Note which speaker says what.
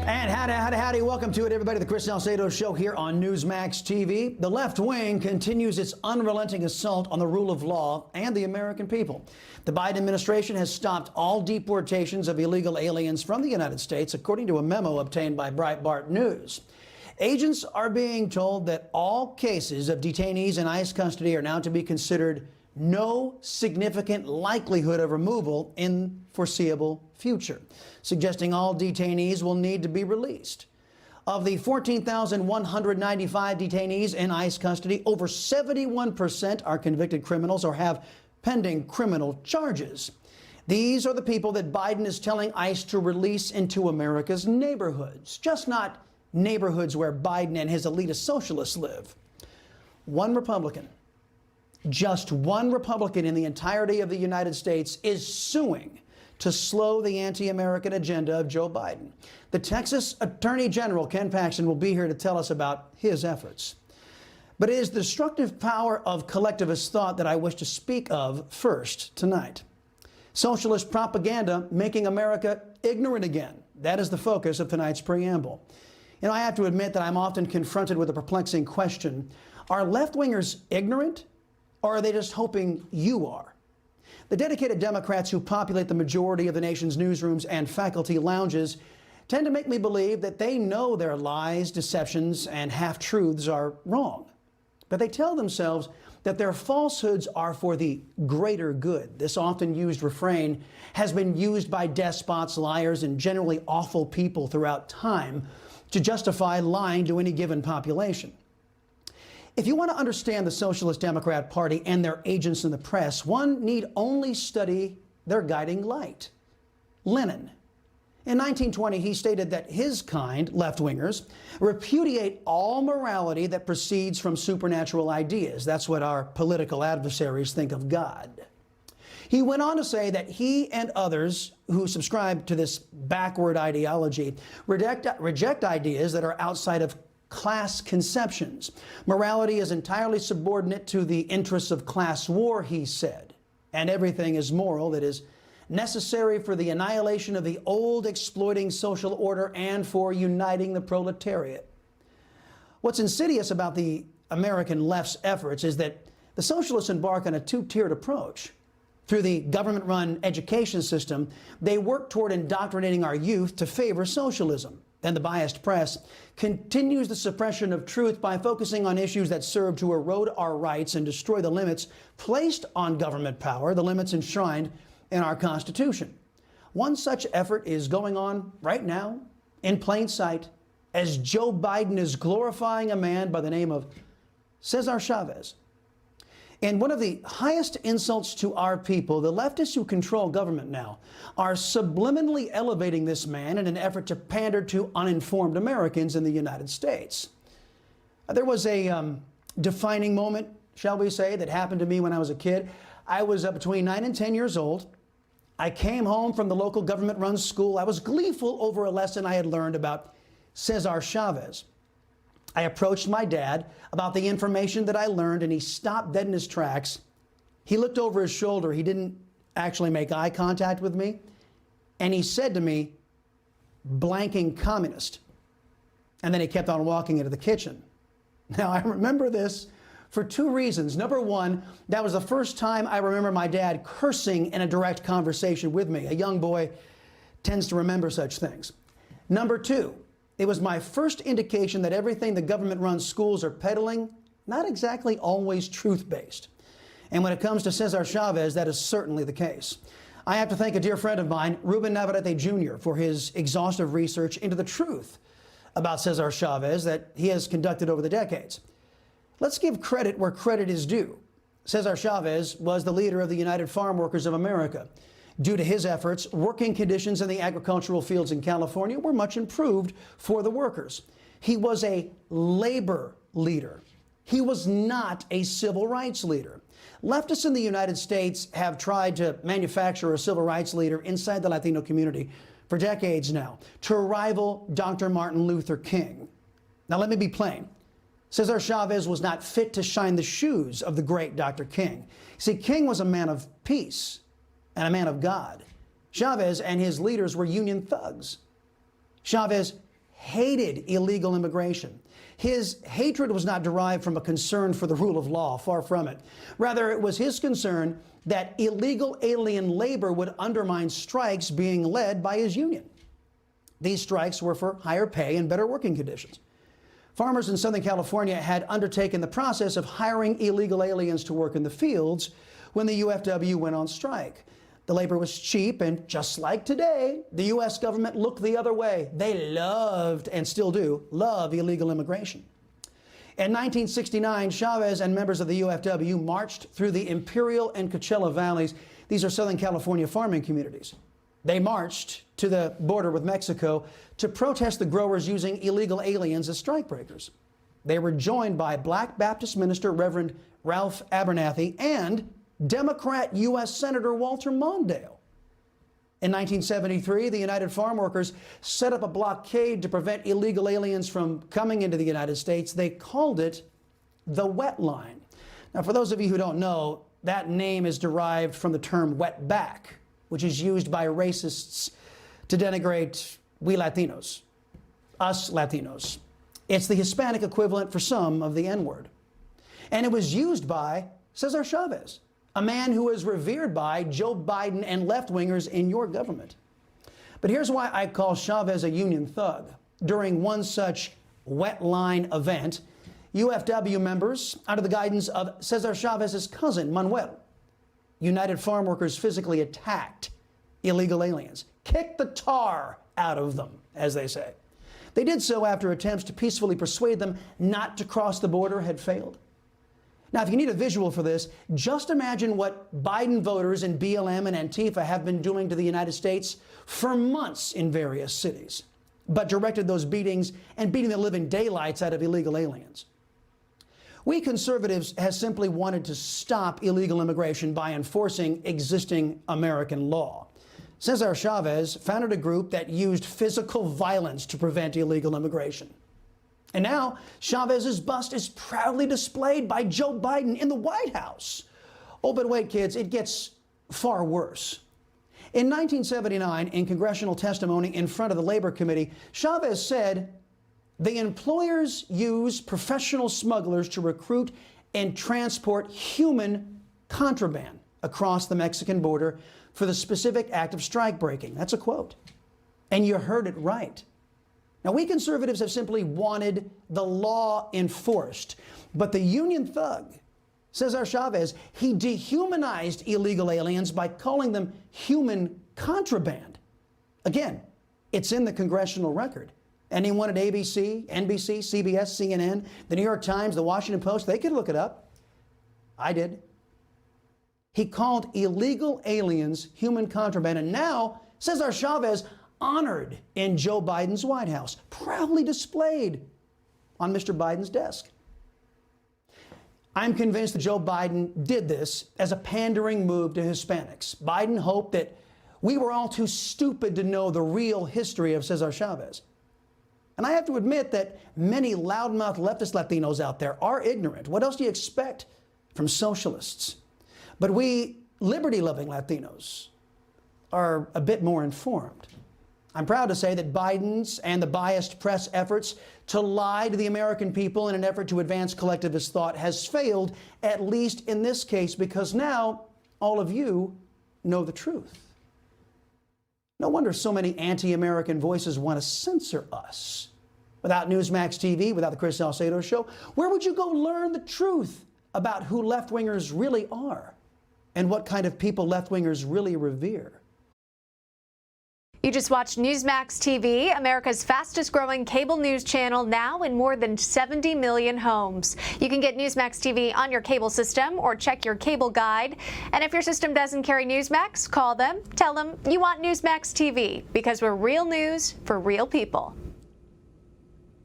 Speaker 1: And howdy, welcome to it, everybody. The Chris Salcedo Show here on Newsmax TV. The left wing continues its unrelenting assault on the rule of law and the American people. The Biden administration has stopped all deportations of illegal aliens from the United States, according to a memo obtained by Breitbart News. Agents are being told that all cases of detainees in ICE custody are now to be considered no significant likelihood of removal in foreseeable future, suggesting all detainees will need to be released. Of the 14,195 detainees in ICE custody, over 71% are convicted criminals or have pending criminal charges. These are the people that Biden is telling ICE to release into America's neighborhoods, just not neighborhoods where Biden and his elitist socialists live. One Republican, just one Republican in the entirety of the United States is suing to slow the anti-American agenda of Joe Biden. The Texas Attorney General, Ken Paxton, will be here to tell us about his efforts. But it is the destructive power of collectivist thought that I wish to speak of first tonight. Socialist propaganda making America ignorant again. That is the focus of tonight's preamble. You know, I have to admit that I'm often confronted with a perplexing question. Are left-wingers ignorant, or are they just hoping you are? The dedicated Democrats who populate the majority of the nation's newsrooms and faculty lounges tend to make me believe that they know their lies, deceptions, and half-truths are wrong. But they tell themselves that their falsehoods are for the greater good. This often used refrain has been used by despots, liars, and generally awful people throughout time to justify lying to any given population. If you want to understand the Socialist Democrat Party and their agents in the press, one need only study their guiding light, Lenin. In 1920, he stated that his kind, left-wingers, repudiate all morality that proceeds from supernatural ideas. That's what our political adversaries think of God. He went on to say that he and others who subscribe to this backward ideology reject ideas that are outside of class conceptions. Morality is entirely subordinate to the interests of class war, he said, and everything is moral that is necessary for the annihilation of the old exploiting social order and for uniting the proletariat. What's insidious about the American left's efforts is that the socialists embark on a two-tiered approach. Through the government-run education system, they work toward indoctrinating our youth to favor socialism. Then the biased press continues the suppression of truth by focusing on issues that serve to erode our rights and destroy the limits placed on government power, the limits enshrined in our Constitution. One such effort is going on right now in plain sight as Joe Biden is glorifying a man by the name of Cesar Chavez. And one of the highest insults to our people, the leftists who control government now, are subliminally elevating this man in an effort to pander to uninformed Americans in the United States. There was a defining moment, shall we say, that happened to me when I was a kid. I was between 9 and 10 years old. I came home from the local government-run school. I was gleeful over a lesson I had learned about Cesar Chavez. I approached my dad about the information that I learned, and he stopped dead in his tracks. He looked over his shoulder. He didn't actually make eye contact with me. And he said to me, "Blanking communist." And then he kept on walking into the kitchen. Now, I remember this for two reasons. Number one, that was the first time I remember my dad cursing in a direct conversation with me. A young boy tends to remember such things. Number two, it was my first indication that everything the government-run schools are peddling, not exactly always truth-based. And when it comes to Cesar Chavez, that is certainly the case. I have to thank a dear friend of mine, Ruben Navarrete Jr., for his exhaustive research into the truth about Cesar Chavez that he has conducted over the decades. Let's give credit where credit is due. Cesar Chavez was the leader of the United Farm Workers of America. Due to his efforts, working conditions in the agricultural fields in California were much improved for the workers. He was a labor leader. He was not a civil rights leader. Leftists in the United States have tried to manufacture a civil rights leader inside the Latino community for decades now to rival Dr. Martin Luther King. Now, let me be plain. Cesar Chavez was not fit to shine the shoes of the great Dr. King. See, King was a man of peace and a man of God. Chavez and his leaders were union thugs. Chavez hated illegal immigration. His hatred was not derived from a concern for the rule of law, far from it. Rather, it was his concern that illegal alien labor would undermine strikes being led by his union. These strikes were for higher pay and better working conditions. Farmers in Southern California had undertaken the process of hiring illegal aliens to work in the fields when the UFW went on strike. The labor was cheap, and just like today, the U.S. government looked the other way. They loved, and still do, love illegal immigration. In 1969, Chavez and members of the UFW marched through the Imperial and Coachella valleys. These are Southern California farming communities. They marched to the border with Mexico to protest the growers using illegal aliens as strikebreakers. They were joined by Black Baptist minister Reverend Ralph Abernathy and Democrat U.S. Senator Walter Mondale. In 1973, the United Farm Workers set up a blockade to prevent illegal aliens from coming into the United States. They called it the wet line. Now, for those of you who don't know, that name is derived from the term wetback, which is used by racists to denigrate we Latinos, us Latinos. It's the Hispanic equivalent for some of the N-word. And it was used by Cesar Chavez, a man who is revered by Joe Biden and left-wingers in your government. But here's why I call Chavez a union thug. During one such wet line event, UFW members, under the guidance of Cesar Chavez's cousin, Manuel, United Farm Workers physically attacked illegal aliens, kicked the tar out of them, as they say. They did so after attempts to peacefully persuade them not to cross the border had failed. Now, if you need a visual for this, just imagine what Biden voters in BLM and Antifa have been doing to the United States for months in various cities, but directed those beatings and beating the living daylights out of illegal aliens. We conservatives have simply wanted to stop illegal immigration by enforcing existing American law. Cesar Chavez founded a group that used physical violence to prevent illegal immigration. And now, Chavez's bust is proudly displayed by Joe Biden in the White House. Oh, but wait, kids, it gets far worse. In 1979, in congressional testimony in front of the Labor Committee, Chavez said, "The employers use professional smugglers to recruit and transport human contraband across the Mexican border for the specific act of strike breaking." That's a quote. And you heard it right. Now, we conservatives have simply wanted the law enforced, but the union thug, Cesar Chavez, he dehumanized illegal aliens by calling them human contraband. Again, it's in the congressional record. Anyone at ABC, NBC, CBS, CNN, the New York Times, the Washington Post, they could look it up. I did. He called illegal aliens human contraband, and now Cesar Chavez honored in Joe Biden's White House, proudly displayed on Mr. Biden's desk. I'm convinced that Joe Biden did this as a pandering move to Hispanics. Biden hoped that we were all too stupid to know the real history of Cesar Chavez. And I have to admit that many loudmouth leftist Latinos out there are ignorant. What else do you expect from socialists? But we liberty-loving Latinos are a bit more informed. I'm proud to say that Biden's and the biased press efforts to lie to the American people in an effort to advance collectivist thought has failed, at least in this case, because now all of you know the truth. No wonder so many anti-American voices want to censor us. Without Newsmax TV, without the Chris Salcedo Show, where would you go learn the truth about who left-wingers really are and what kind of people left-wingers really revere?
Speaker 2: You just watched Newsmax TV, America's fastest growing cable news channel, now in more than 70 million homes. You can get Newsmax TV on your cable system or check your cable guide. And if your system doesn't carry Newsmax, call them, tell them you want Newsmax TV, because we're real news for real people.